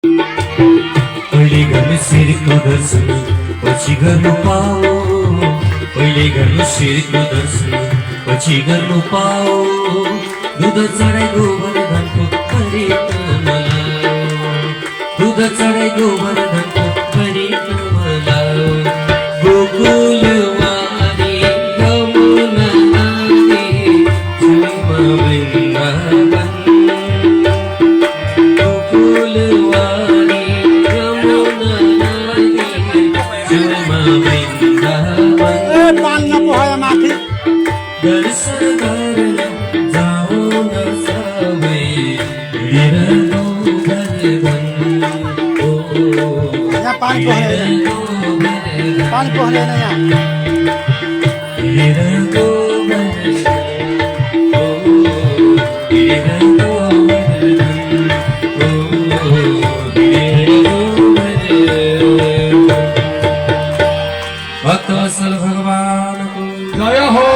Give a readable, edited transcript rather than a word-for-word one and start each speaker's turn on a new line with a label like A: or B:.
A: पहिले गर्नु शिरको दर्शन पछि गर्नु पाओ पहिले गर्नु शिरको दर्शन पछि गर्नु पाओ दूध चढाइ गोवर्धनको परिक्रमा दूध चढाइ गोवर्धनको परिक्रमा गोकुलवारी यमुना नदी छेउमा वृन्दावन गोकुलवारी यमुना नदी छेउमा वृन्दावन दर्शन गर्न जाऊ न सबै हिँड्नु गोवर्धन
B: पानी पोखले ना यहाँ
A: हिँड्नु भक्त वत्सल भगवान को
C: जय हो।